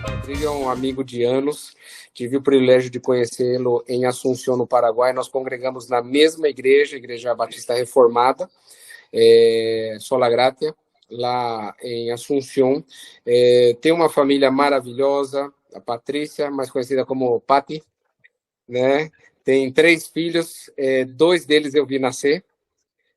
Rodrigo é um amigo de anos, tive o privilégio de conhecê-lo em Assunção, no Paraguai. Nós congregamos na mesma igreja, Igreja Batista Reformada, Sola Gratia, lá em Assunção. Tem uma família maravilhosa, a Patrícia, mais conhecida como Pati, né? Tem 3 filhos, 2 deles eu vi nascer,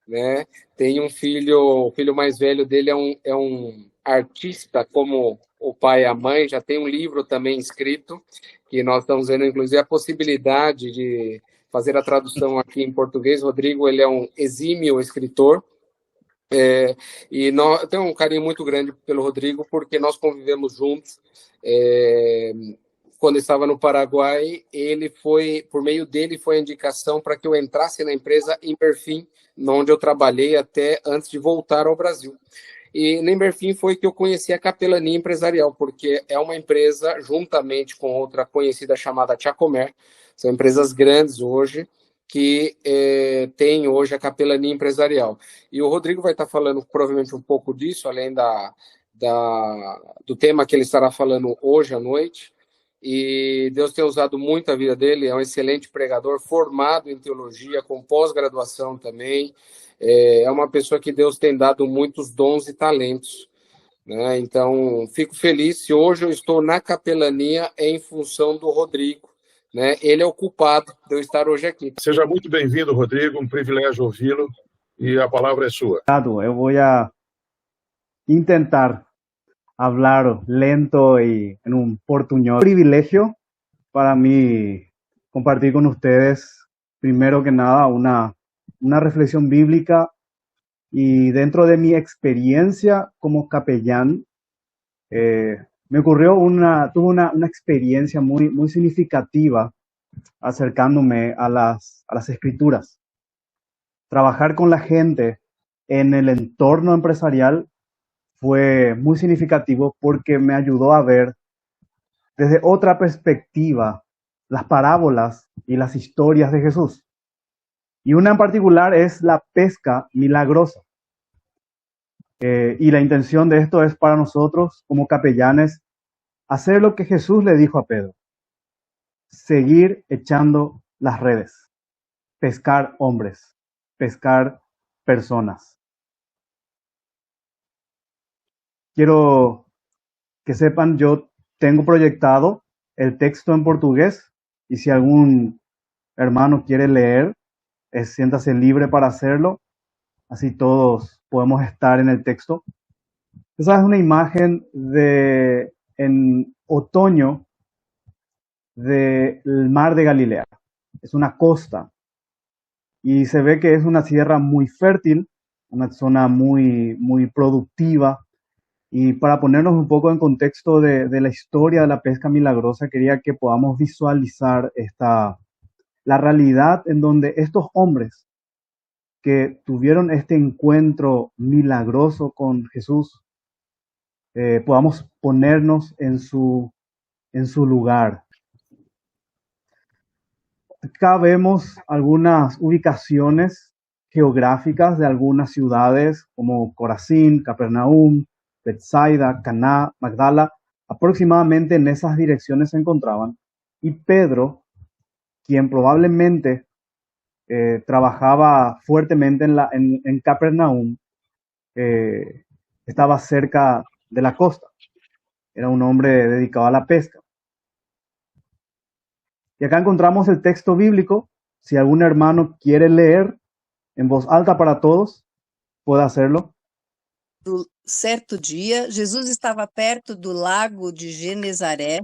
né? Tem um filho, o filho mais velho dele é um artista como o pai e a mãe, já tem um livro também escrito, que nós estamos vendo, inclusive, a possibilidade de fazer a tradução aqui em português. Rodrigo, ele é um exímio escritor, e eu tenho um carinho muito grande pelo Rodrigo, porque nós convivemos juntos. Quando estava no Paraguai, por meio dele, foi a indicação para que eu entrasse na empresa Imberfin, onde eu trabalhei até antes de voltar ao Brasil. E na Imberfin foi que eu conheci a capelania empresarial, porque é uma empresa, juntamente com outra conhecida chamada Chacomer, são empresas grandes hoje, que tem hoje a capelania empresarial. E o Rodrigo vai estar falando provavelmente um pouco disso, além do tema que ele estará falando hoje à noite. E Deus tem usado muito a vida dele, é um excelente pregador, formado em teologia, com pós-graduação também. É uma pessoa que Deus tem dado muitos dons e talentos, né? Então, fico feliz se hoje eu estou na capelania em função do Rodrigo, né? Ele é o culpado de eu estar hoje aqui. Seja muito bem-vindo, Rodrigo, um privilégio ouvi-lo, e a palavra é sua. Eu vou tentar hablar lento y en un portuñol. Un privilegio para mí compartir con ustedes, primero que nada, una reflexión bíblica, y dentro de mi experiencia como capellán, me ocurrió tuve una experiencia muy significativa acercándome a las escrituras. Trabajar con la gente en el entorno empresarial fue muy significativo porque me ayudó a ver desde otra perspectiva las parábolas y las historias de Jesús. Y una en particular es la pesca milagrosa. Y la intención de esto es para nosotros como capellanes hacer lo que Jesús le dijo a Pedro: seguir echando las redes, pescar hombres, pescar personas. Quiero que sepan, yo tengo proyectado el texto en portugués, y si algún hermano quiere leer, siéntase libre para hacerlo, así todos podemos estar en el texto. Esa es una imagen en otoño del mar de Galilea. Es una costa y se ve que es una tierra muy fértil, una zona muy productiva. Y para ponernos un poco en contexto de la historia de la pesca milagrosa, quería que podamos visualizar la realidad en donde estos hombres que tuvieron este encuentro milagroso con Jesús, podamos ponernos en su lugar. Acá vemos algunas ubicaciones geográficas de algunas ciudades como Corazín, Capernaum, Betsaida, Caná, Magdala. Aproximadamente en esas direcciones se encontraban. Y Pedro, quien probablemente trabajaba fuertemente en Capernaum, estaba cerca de la costa. Era un hombre dedicado a la pesca. Y acá encontramos el texto bíblico. Si algún hermano quiere leer en voz alta para todos, puede hacerlo. Certo dia, Jesus estava perto do lago de Genezaré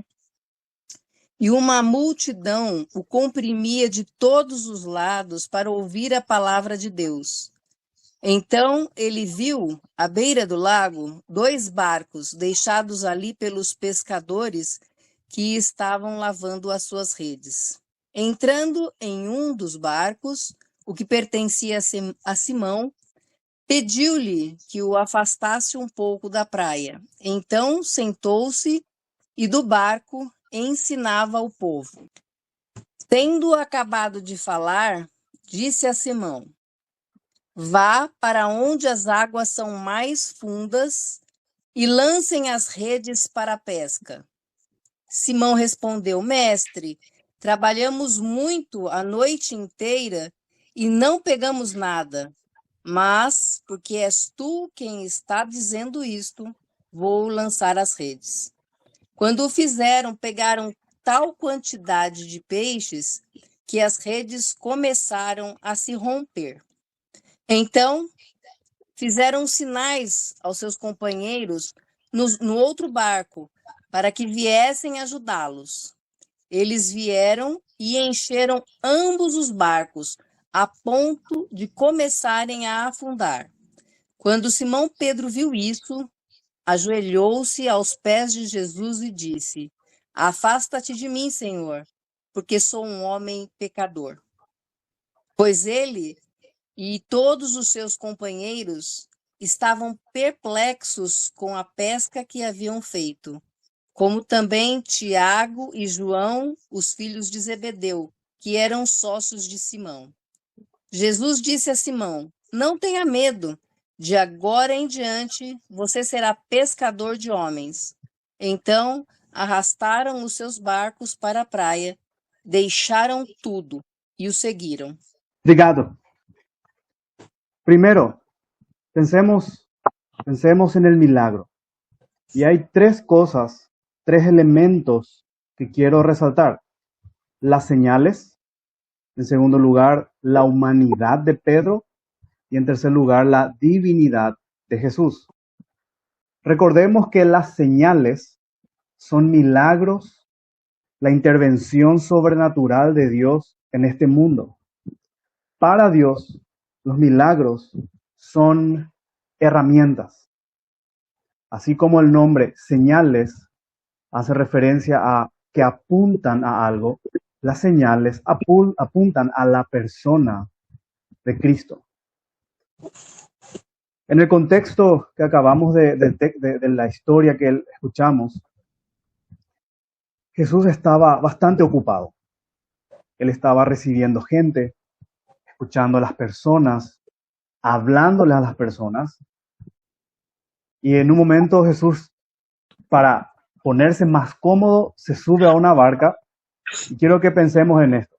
e uma multidão o comprimia de todos os lados para ouvir a palavra de Deus. Então ele viu, à beira do lago, 2 barcos deixados ali pelos pescadores que estavam lavando as suas redes. Entrando em um dos barcos, o que pertencia a Simão, pediu-lhe que o afastasse um pouco da praia. Então sentou-se e do barco ensinava o povo. Tendo acabado de falar, disse a Simão: Vá para onde as águas são mais fundas e lancem as redes para a pesca. Simão respondeu: Mestre, trabalhamos muito a noite inteira e não pegamos nada. Mas, porque és tu quem está dizendo isto, vou lançar as redes. Quando o fizeram, pegaram tal quantidade de peixes que as redes começaram a se romper. Então, fizeram sinais aos seus companheiros no outro barco, para que viessem ajudá-los. Eles vieram e encheram ambos os barcos, a ponto de começarem a afundar. Quando Simão Pedro viu isso, ajoelhou-se aos pés de Jesus e disse: Afasta-te de mim, Senhor, porque sou um homem pecador. Pois ele e todos os seus companheiros estavam perplexos com a pesca que haviam feito, como também Tiago e João, os filhos de Zebedeu, que eram sócios de Simão. Jesus disse a Simão: Não tenha medo, de agora em diante você será pescador de homens. Então arrastaram os seus barcos para a praia, deixaram tudo e o seguiram. Obrigado. Primero, pensemos en el milagro. Y hay tres cosas, tres elementos que quiero resaltar. Las señales, en segundo lugar, la humanidad de Pedro y en tercer lugar, la divinidad de Jesús. Recordemos que las señales son milagros, la intervención sobrenatural de Dios en este mundo. Para Dios, los milagros son herramientas. Así como el nombre señales hace referencia a que apuntan a algo, las señales apuntan a la persona de Cristo. En el contexto que acabamos de la historia que escuchamos, Jesús estaba bastante ocupado. Él estaba recibiendo gente, escuchando a las personas, hablándole a las personas. Y en un momento Jesús, para ponerse más cómodo, se sube a una barca. Y quiero que pensemos en esto.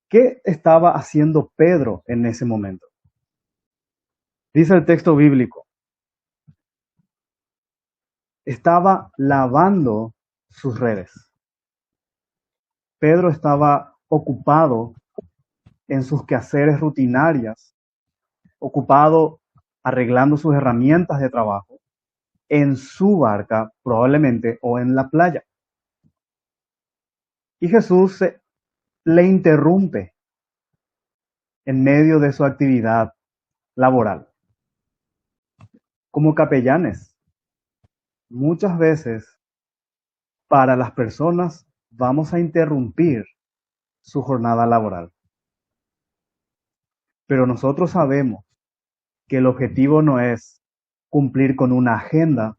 ¿Qué estaba haciendo Pedro en ese momento? Dice el texto bíblico, estaba lavando sus redes. Pedro estaba ocupado en sus quehaceres rutinarias, ocupado arreglando sus herramientas de trabajo en su barca probablemente o en la playa. Y Jesús le interrumpe en medio de su actividad laboral. Como capellanes, muchas veces para las personas vamos a interrumpir su jornada laboral. Pero nosotros sabemos que el objetivo no es cumplir con una agenda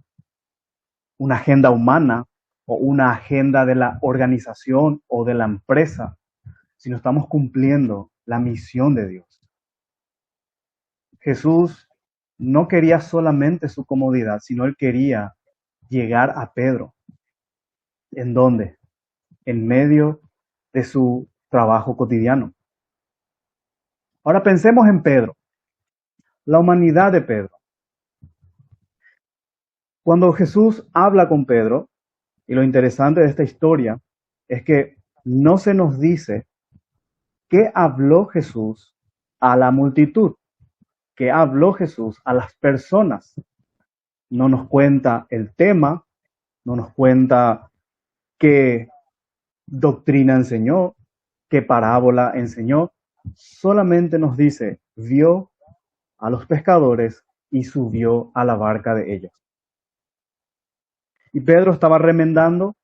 humana o una agenda de la organización o de la empresa, sino estamos cumpliendo la misión de Dios. Jesús no quería solamente su comodidad, sino él quería llegar a Pedro. ¿En dónde? En medio de su trabajo cotidiano. Ahora pensemos en Pedro, la humanidad de Pedro. Cuando Jesús habla con Pedro, y lo interesante de esta historia es que no se nos dice qué habló Jesús a la multitud, qué habló Jesús a las personas. No nos cuenta el tema, no nos cuenta qué doctrina enseñó, qué parábola enseñó, solamente nos dice, vio a los pescadores y subió a la barca de ellos. Y Pedro estaba remendando.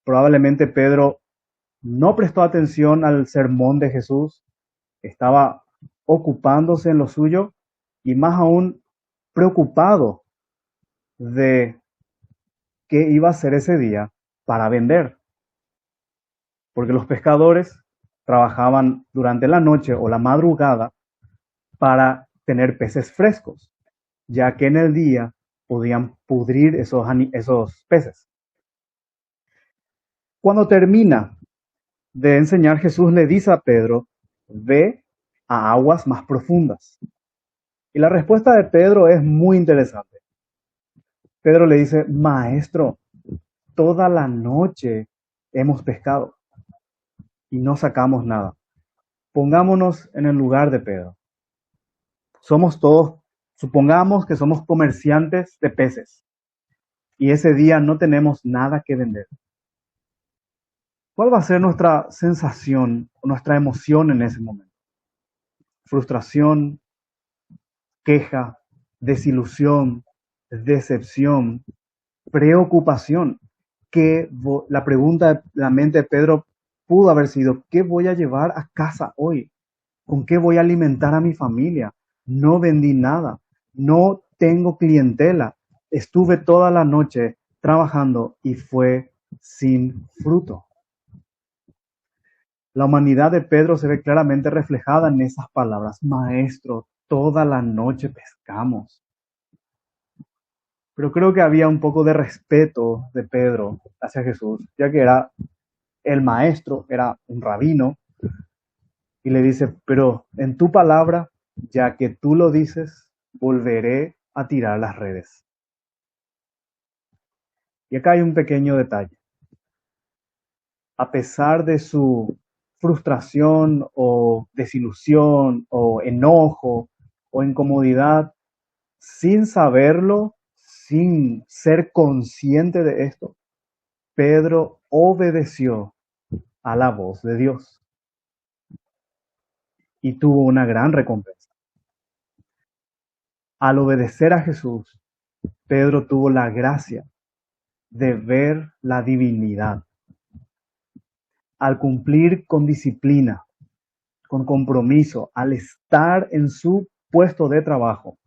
Probablemente Pedro no prestó atención al sermón de Jesús, estaba ocupándose en lo suyo y más aún preocupado de qué iba a hacer ese día para vender. Porque los pescadores trabajaban durante la noche o la madrugada para tener peces frescos, ya que en el día podían pudrir esos peces. Cuando termina de enseñar, Jesús le dice a Pedro, ve a aguas más profundas. Y la respuesta de Pedro es muy interesante. Pedro le dice, maestro, toda la noche hemos pescado y no sacamos nada. Pongámonos en el lugar de Pedro. Supongamos que somos comerciantes de peces y ese día no tenemos nada que vender. ¿Cuál va a ser nuestra sensación, nuestra emoción en ese momento? Frustración, queja, desilusión, decepción, preocupación. La pregunta de la mente de Pedro pudo haber sido, ¿qué voy a llevar a casa hoy? ¿Con qué voy a alimentar a mi familia? No vendí nada, no tengo clientela, estuve toda la noche trabajando y fue sin fruto. La humanidad de Pedro se ve claramente reflejada en esas palabras. Maestro, toda la noche pescamos. Pero creo que había un poco de respeto de Pedro hacia Jesús, ya que era el maestro, era un rabino, y le dice, pero en tu palabra, ya que tú lo dices, volveré a tirar las redes. Y acá hay un pequeño detalle. A pesar de su frustración o desilusión o enojo o incomodidad, sin saberlo, sin ser consciente de esto, Pedro obedeció a la voz de Dios y tuvo una gran recompensa. Al obedecer a Jesús, Pedro tuvo la gracia de ver la divinidad. Al cumplir con disciplina, con compromiso, al estar en su puesto de trabajo,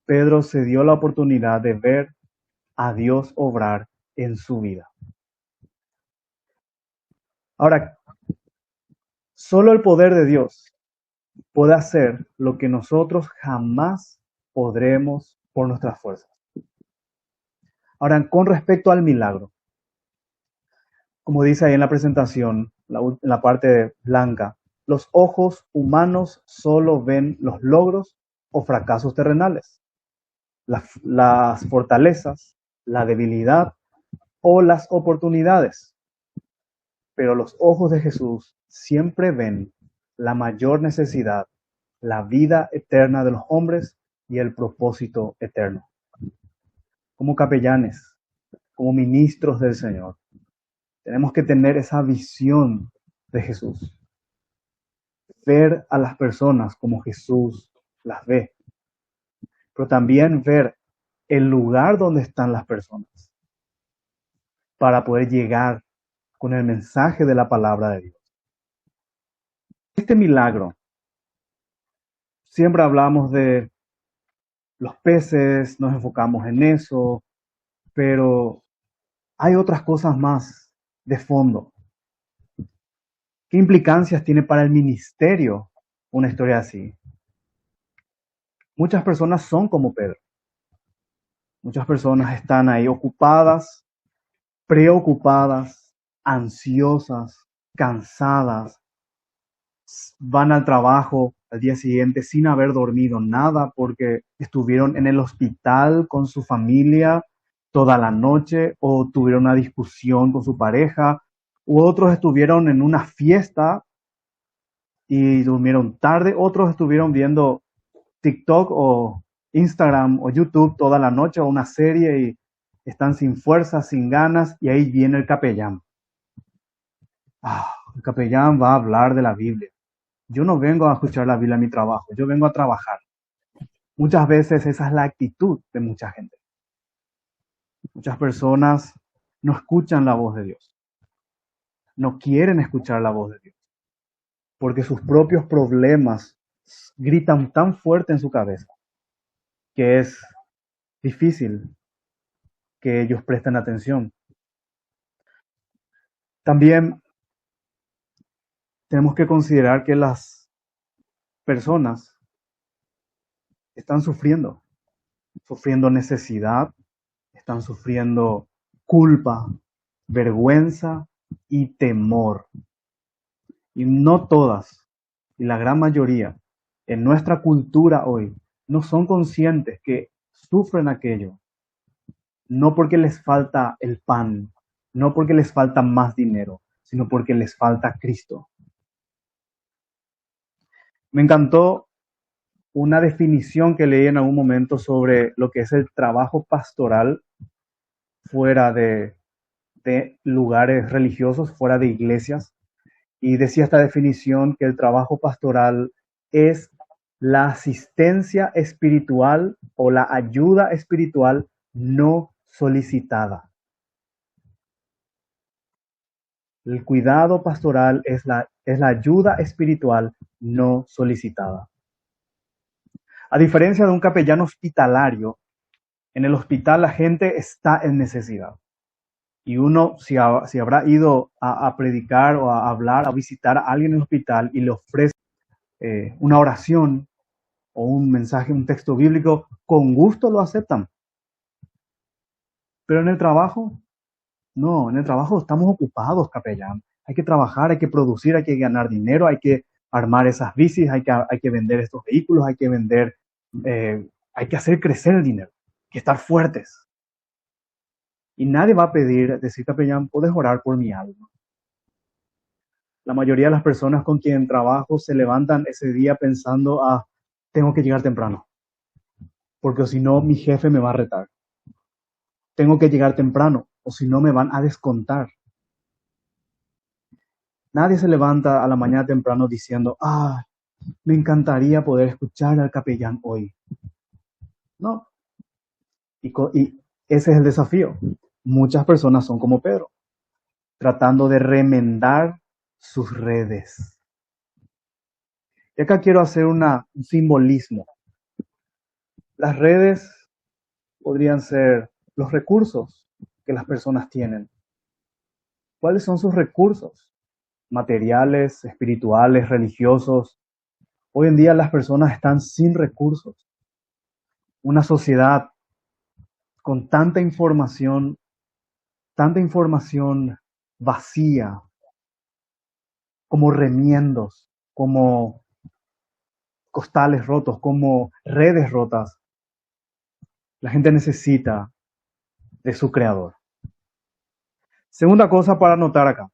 Pedro se dio la oportunidad de ver a Dios obrar en su vida. Ahora, solo el poder de Dios puede hacer lo que nosotros jamás podremos por nuestras fuerzas. Ahora, con respecto al milagro, como dice ahí en la presentación, en la parte blanca, los ojos humanos solo ven los logros o fracasos terrenales, las fortalezas, la debilidad o las oportunidades. Pero los ojos de Jesús siempre ven la mayor necesidad, la vida eterna de los hombres y el propósito eterno. Como capellanes, como ministros del Señor, tenemos que tener esa visión de Jesús. Ver a las personas como Jesús las ve. Pero también ver el lugar donde están las personas para poder llegar con el mensaje de la palabra de Dios. Este milagro, siempre hablamos de los peces, nos enfocamos en eso, pero hay otras cosas más de fondo. ¿Qué implicancias tiene para el ministerio una historia así? Muchas personas son como Pedro. Muchas personas están ahí ocupadas, preocupadas, ansiosas, cansadas, van al trabajo al día siguiente sin haber dormido nada porque estuvieron en el hospital con su familia toda la noche o tuvieron una discusión con su pareja, u otros estuvieron en una fiesta y durmieron tarde, otros estuvieron viendo TikTok o Instagram o YouTube toda la noche o una serie y están sin fuerza, sin ganas, y ahí viene el capellán. El capellán va a hablar de la Biblia. Yo no vengo a escuchar la Biblia en mi trabajo, yo vengo a trabajar. Muchas veces esa es la actitud de mucha gente. Muchas personas no escuchan la voz de Dios. No quieren escuchar la voz de Dios. Porque sus propios problemas gritan tan fuerte en su cabeza que es difícil que ellos presten atención. También tenemos que considerar que las personas están sufriendo necesidad, están sufriendo culpa, vergüenza y temor. Y no todas, y la gran mayoría, en nuestra cultura hoy, no son conscientes que sufren aquello, no porque les falta el pan, no porque les falta más dinero, sino porque les falta Cristo. Me encantó una definición que leí en algún momento sobre lo que es el trabajo pastoral fuera de lugares religiosos, fuera de iglesias. Y decía esta definición que el trabajo pastoral es la asistencia espiritual o la ayuda espiritual no solicitada. El cuidado pastoral es la ayuda espiritual no solicitada. A diferencia de un capellán hospitalario, en el hospital la gente está en necesidad. Y uno, si habrá ido a predicar o a hablar, a visitar a alguien en el hospital y le ofrece una oración o un mensaje, un texto bíblico, con gusto lo aceptan. Pero en el trabajo, no, en el trabajo estamos ocupados, capellán. Hay que trabajar, hay que producir, hay que ganar dinero, hay que armar esas bicis, hay que vender estos vehículos, hay que vender, hay que hacer crecer el dinero, hay que estar fuertes. Y nadie va a decir, capellán, ¿puedes orar por mi alma? La mayoría de las personas con quien trabajo se levantan ese día pensando, tengo que llegar temprano, porque si no mi jefe me va a retar. Tengo que llegar temprano, o si no me van a descontar. Nadie se levanta a la mañana temprano diciendo, me encantaría poder escuchar al capellán hoy. No. Y ese es el desafío. Muchas personas son como Pedro, tratando de remendar sus redes. Y acá quiero hacer un simbolismo. Las redes podrían ser los recursos que las personas tienen. ¿Cuáles son sus recursos? Materiales, espirituales, religiosos. Hoy en día las personas están sin recursos. Una sociedad con tanta información vacía, como remiendos, como costales rotos, como redes rotas. La gente necesita de su creador. Segunda cosa para notar acá.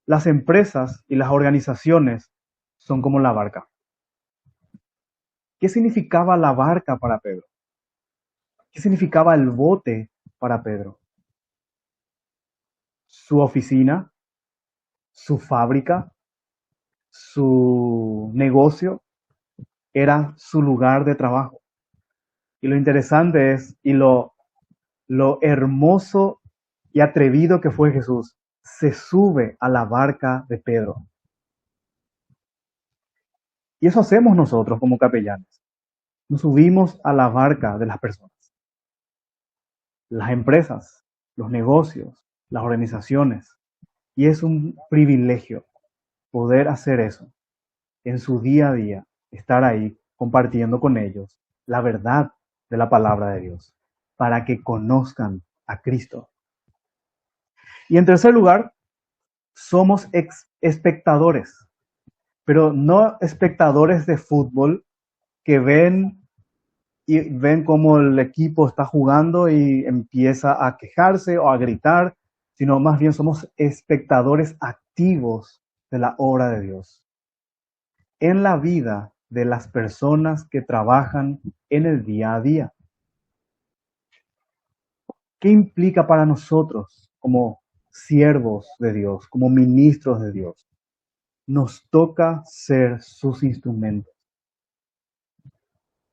Las empresas y las organizaciones son como la barca. ¿Qué significaba la barca para Pedro? ¿Qué significaba el bote para Pedro? Su oficina, su fábrica, su negocio, era su lugar de trabajo. Y lo interesante es, y lo hermoso y atrevido que fue Jesús, se sube a la barca de Pedro. Y eso hacemos nosotros como capellanes. Nos subimos a la barca de las personas. Las empresas, los negocios, las organizaciones. Y es un privilegio poder hacer eso en su día a día, estar ahí compartiendo con ellos la verdad de la palabra de Dios, para que conozcan a Cristo. Y en tercer lugar, somos espectadores, pero no espectadores de fútbol que ven cómo el equipo está jugando y empieza a quejarse o a gritar, sino más bien somos espectadores activos de la obra de Dios en la vida de las personas que trabajan en el día a día. ¿Qué implica para nosotros como siervos de Dios, como ministros de Dios? Nos toca ser sus instrumentos.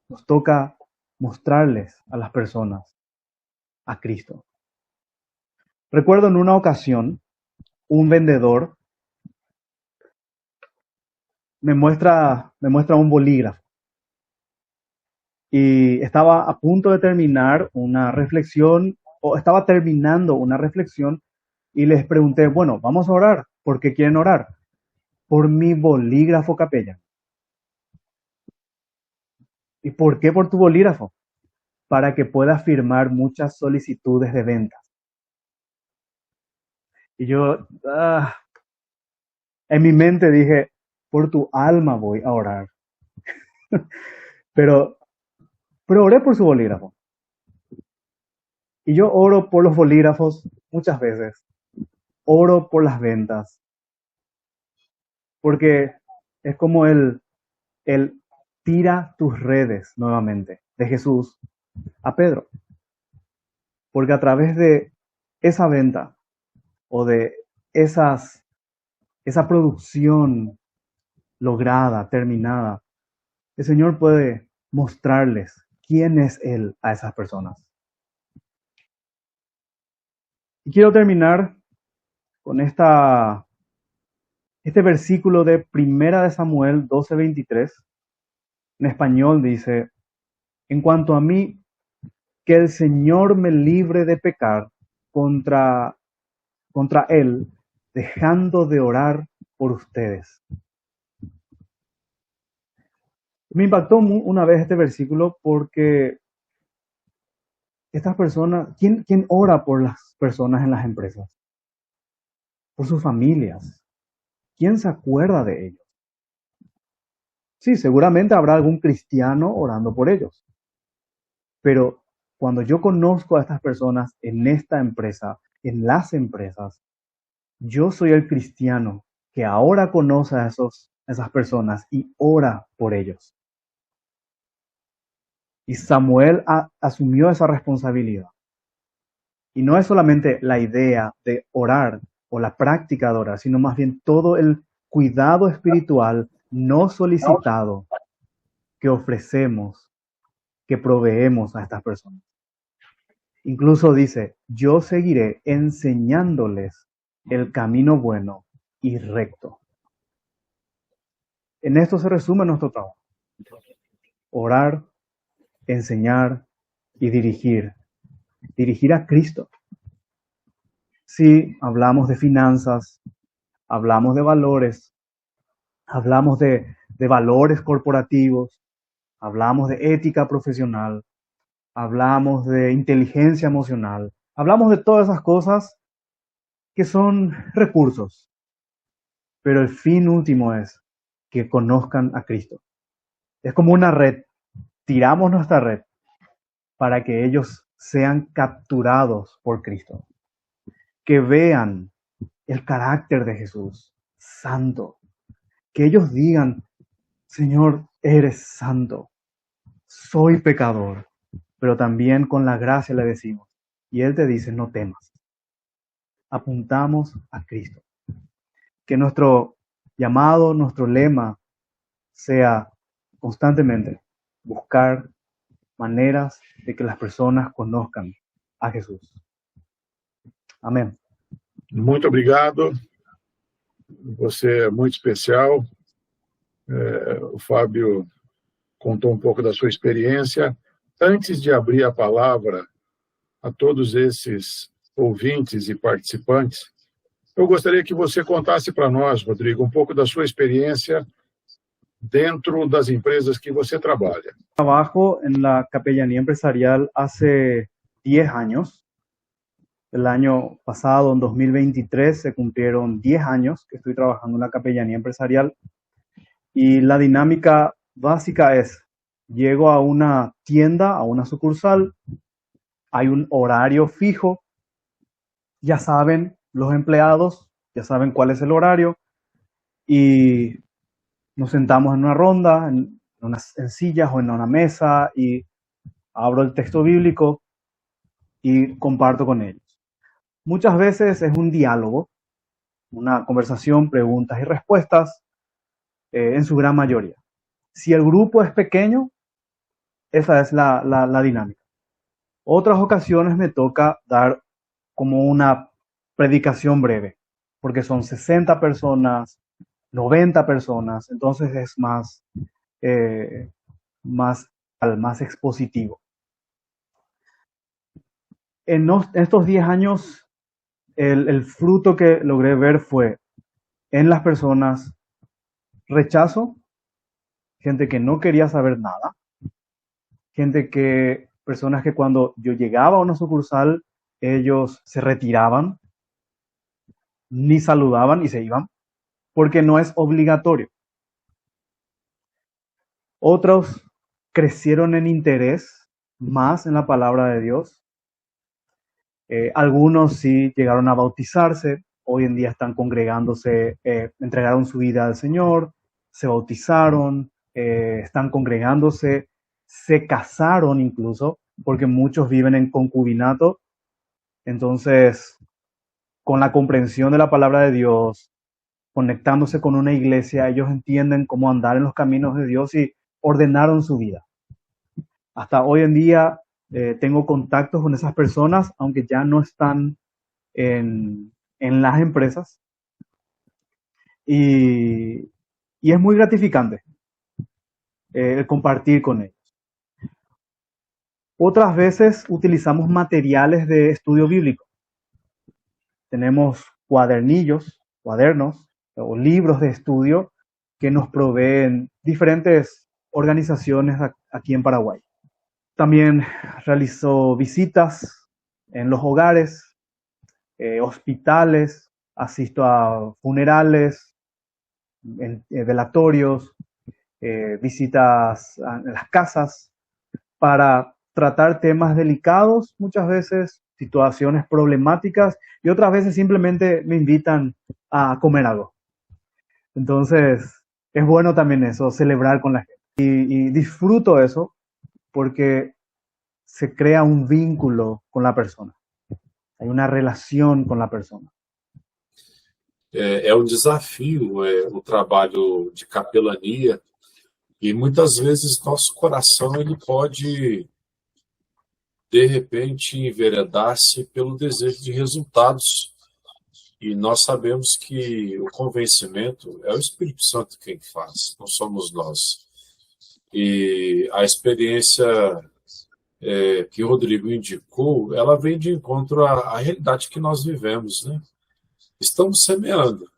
Nos toca mostrarles a las personas a Cristo. Recuerdo en una ocasión, un vendedor me muestra un bolígrafo y estaba a punto de terminar una reflexión, o estaba terminando una reflexión, y les pregunté, bueno, vamos a orar. ¿Por qué quieren orar? por mi bolígrafo capellán. ¿Y por qué por tu bolígrafo? Para que pueda firmar muchas solicitudes de ventas. Y yo, en mi mente dije, por tu alma voy a orar. Pero, pero oré por su bolígrafo. Y yo oro por los bolígrafos muchas veces. Oro por las ventas. Porque es como el tira tus redes nuevamente de Jesús a Pedro. Porque a través de esa venta o de esa producción lograda, terminada, el Señor puede mostrarles quién es Él a esas personas. Y quiero terminar con este versículo de Primera de Samuel 12:23. En español dice, en cuanto a mí, que el Señor me libre de pecar contra Él, dejando de orar por ustedes. Me impactó una vez este versículo porque estas personas, ¿quién ora por las personas en las empresas? Por sus familias. ¿Quién se acuerda de ellos? Sí, seguramente habrá algún cristiano orando por ellos. Pero cuando yo conozco a estas personas en esta empresa, en las empresas, yo soy el cristiano que ahora conoce a esas personas y ora por ellos. Y Samuel asumió esa responsabilidad. Y no es solamente la idea de orar o la práctica de orar, sino más bien todo el cuidado espiritual no solicitado que ofrecemos, que proveemos a estas personas. Incluso dice, yo seguiré enseñándoles el camino bueno y recto. En esto se resume nuestro trabajo. Orar, enseñar y dirigir. Dirigir a Cristo. Si hablamos de finanzas, hablamos de valores, hablamos de valores corporativos, hablamos de ética profesional, hablamos de inteligencia emocional, hablamos de todas esas cosas que son recursos, pero el fin último es que conozcan a Cristo. Es como una red, tiramos nuestra red para que ellos sean capturados por Cristo, que vean el carácter de Jesús, santo, que ellos digan, Señor, eres santo, soy pecador, pero también con la gracia le decimos, y Él te dice, no temas, apuntamos a Cristo. Que nuestro llamado, nuestro lema sea constantemente buscar maneras de que las personas conozcan a Jesús. Amém. Muito obrigado. Você é muito especial. O Fábio contou um pouco da sua experiência. Antes de abrir a palavra a todos esses ouvintes e participantes, eu gostaria que você contasse para nós, Rodrigo, um pouco da sua experiência dentro das empresas que você trabalha. Trabajo en la capellanía empresarial hace 10 años. El año pasado, en 2023, se cumplieron 10 años que estoy trabajando en la capellanía empresarial. Y la dinámica básica es, llego a una tienda, a una sucursal, hay un horario fijo, ya saben los empleados, ya saben cuál es el horario, y nos sentamos en una ronda, en sillas o en una mesa, y abro el texto bíblico y comparto con ellos. Muchas veces es un diálogo, una conversación, preguntas y respuestas, en su gran mayoría. Si el grupo es pequeño, esa es la dinámica. Otras ocasiones me toca dar como una predicación breve, porque son 60 personas, 90 personas, entonces es más expositivo. En estos 10 años, el fruto que logré ver fue en las personas rechazo, gente que no quería saber nada, personas que cuando yo llegaba a una sucursal, ellos se retiraban, ni saludaban y se iban, porque no es obligatorio. Otros crecieron en interés más en la palabra de Dios. Algunos sí llegaron a bautizarse, hoy en día están congregándose, entregaron su vida al Señor, se bautizaron, están congregándose, se casaron incluso, porque muchos viven en concubinato. Entonces, con la comprensión de la palabra de Dios, conectándose con una iglesia, ellos entienden cómo andar en los caminos de Dios y ordenaron su vida. Hasta hoy en día tengo contactos con esas personas, aunque ya no están en las empresas. Y, y es muy gratificante el compartir con ellos. Otras veces utilizamos materiales de estudio bíblico. Tenemos cuadernos o libros de estudio que nos proveen diferentes organizaciones aquí en Paraguay. También realizó visitas en los hogares, hospitales, asisto a funerales, velatorios, visitas a las casas para tratar temas delicados, muchas veces situaciones problemáticas y otras veces simplemente me invitan a comer algo. Entonces, es bueno también eso, celebrar con la gente. Y disfruto eso porque se crea un vínculo con la persona. Hay una relación con la persona. É um desafio o trabalho de capelania e muitas vezes nosso coração ele pode de repente enveredar-se pelo desejo de resultados e nós sabemos que o convencimento é o Espírito Santo quem faz, não somos nós. E a experiência que o Rodrigo indicou, ela vem de encontro à realidade que nós vivemos, né? Estamos semeando,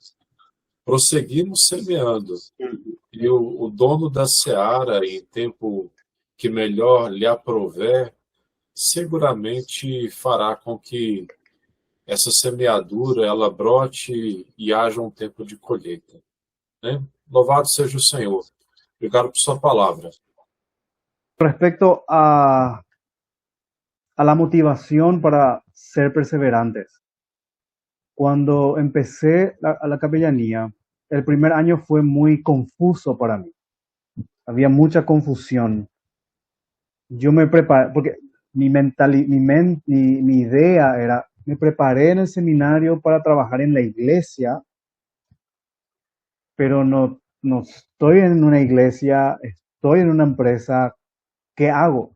prosseguimos semeando. E o dono da seara, em tempo que melhor lhe aprouver, seguramente fará com que essa semeadura ela brote e haja um tempo de colheita, né? Louvado seja o Senhor. Obrigado por sua palavra. Respecto a la motivación para ser perseverantes. Cuando empecé a la capellanía, el primer año fue muy confuso para mí. Había mucha confusión. Yo me preparé, porque mi idea era, me preparé en el seminario para trabajar en la iglesia, pero no estoy en una iglesia, estoy en una empresa, ¿qué hago?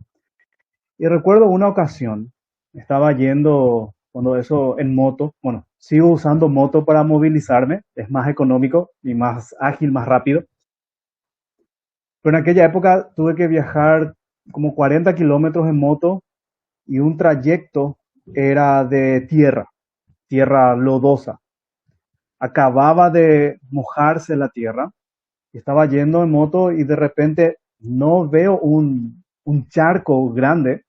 Y recuerdo una ocasión, estaba yendo, cuando eso en moto, bueno, sigo usando moto para movilizarme, es más económico y más ágil, más rápido. Pero en aquella época tuve que viajar como 40 kilómetros en moto y un trayecto era de tierra lodosa. Acababa de mojarse la tierra, estaba yendo en moto y de repente no veo un charco grande,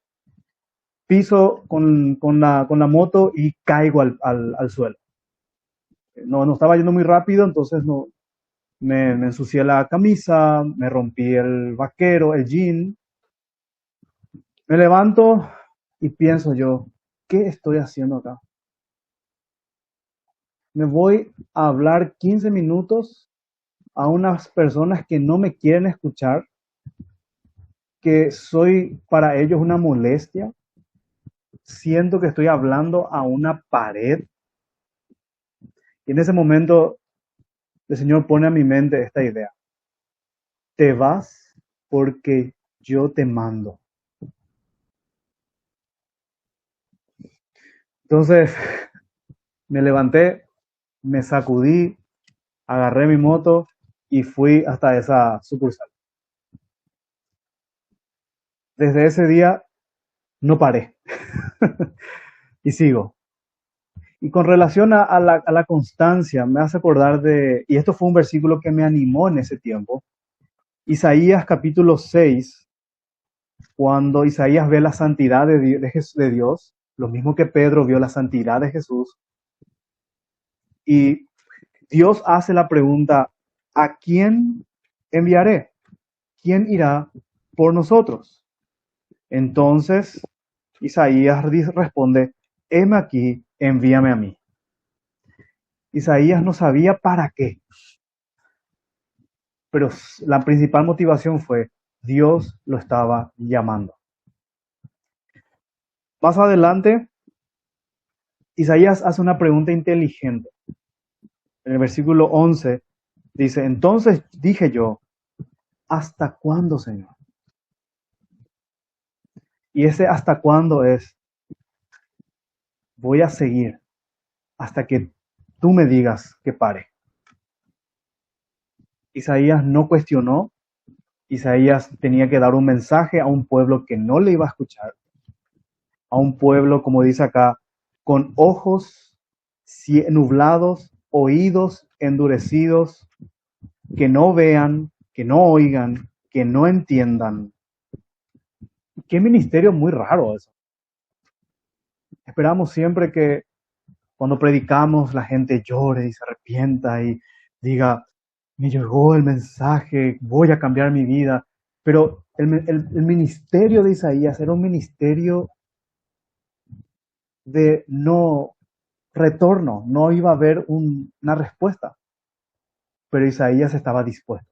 piso con la moto y caigo al suelo. No estaba yendo muy rápido, entonces me ensucié la camisa, me rompí el vaquero, el jean. Me levanto y pienso yo, ¿qué estoy haciendo acá? Me voy a hablar 15 minutos a unas personas que no me quieren escuchar, que soy para ellos una molestia. Siento que estoy hablando a una pared. Y en ese momento el Señor pone a mi mente esta idea. Te vas porque yo te mando. Entonces me levanté, me sacudí, agarré mi moto y fui hasta esa sucursal. Desde ese día no paré y sigo. Y con relación a la constancia, me hace acordar y esto fue un versículo que me animó en ese tiempo, Isaías capítulo 6, cuando Isaías ve la santidad de Dios, lo mismo que Pedro vio la santidad de Jesús, y Dios hace la pregunta, ¿a quién enviaré? ¿Quién irá por nosotros? Entonces Isaías responde, heme aquí, envíame a mí. Isaías no sabía para qué, pero la principal motivación fue, Dios lo estaba llamando. Más adelante, Isaías hace una pregunta inteligente. En el versículo 11 dice, entonces dije yo, ¿hasta cuándo, Señor? Y ese hasta cuándo es, voy a seguir hasta que tú me digas que pare. Isaías no cuestionó, Isaías tenía que dar un mensaje a un pueblo que no le iba a escuchar, a un pueblo, como dice acá, con ojos nublados, oídos endurecidos, que no vean, que no oigan, que no entiendan. Qué ministerio muy raro eso. Esperamos siempre que cuando predicamos la gente llore y se arrepienta y diga, me llegó el mensaje, voy a cambiar mi vida. Pero el ministerio de Isaías era un ministerio de no retorno, no iba a haber una respuesta. Pero Isaías estaba dispuesto,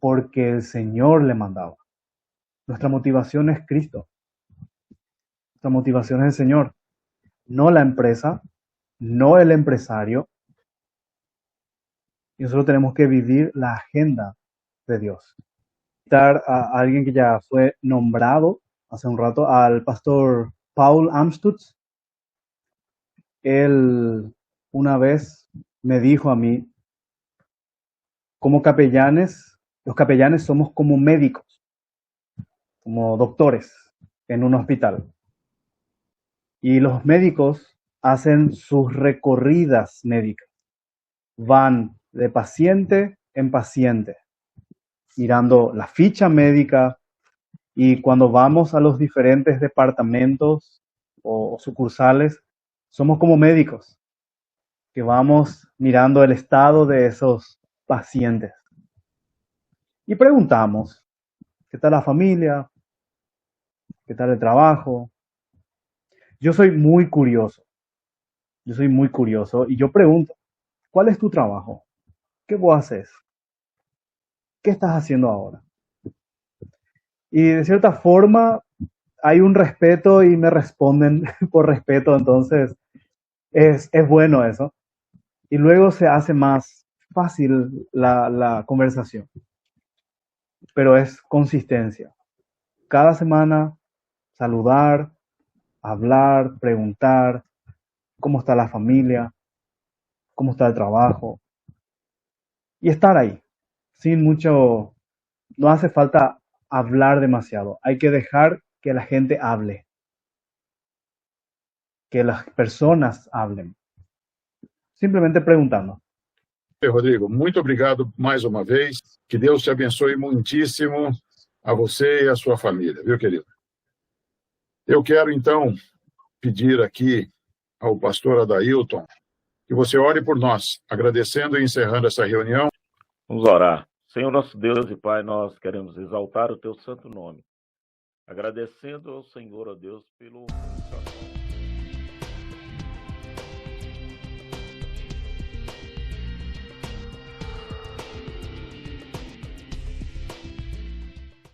porque el Señor le mandaba. Nuestra motivación es Cristo. Nuestra motivación es el Señor, no la empresa, no el empresario. Y nosotros tenemos que vivir la agenda de Dios. Citar a alguien que ya fue nombrado hace un rato, al pastor Paul Amstutz. Él una vez me dijo a mí, como capellanes, los capellanes somos como médicos, como doctores en un hospital. Y los médicos hacen sus recorridas médicas. Van de paciente en paciente, mirando la ficha médica, y cuando vamos a los diferentes departamentos o sucursales, somos como médicos, que vamos mirando el estado de esos pacientes. Y preguntamos, ¿qué tal la familia? ¿Qué tal el trabajo? Yo soy muy curioso y yo pregunto, ¿cuál es tu trabajo? ¿Qué vos haces? ¿Qué estás haciendo ahora? Y de cierta forma hay un respeto y me responden por respeto, entonces es bueno eso. Y luego se hace más fácil la conversación. Pero es consistencia. Cada semana saludar, hablar, preguntar cómo está la familia, cómo está el trabajo. Y estar ahí, sin mucho, no hace falta hablar demasiado. Hay que dejar que la gente hable, que las personas hablen. Simplesmente preguntando. Rodrigo, muito obrigado mais uma vez. Que Deus te abençoe muitíssimo, a você e a sua família, viu, querido? Eu quero, então, pedir aqui ao pastor Adailton que você ore por nós, agradecendo e encerrando essa reunião. Vamos orar. Senhor nosso Deus e Pai, nós queremos exaltar o teu santo nome, agradecendo ao Senhor, ó Deus, pelo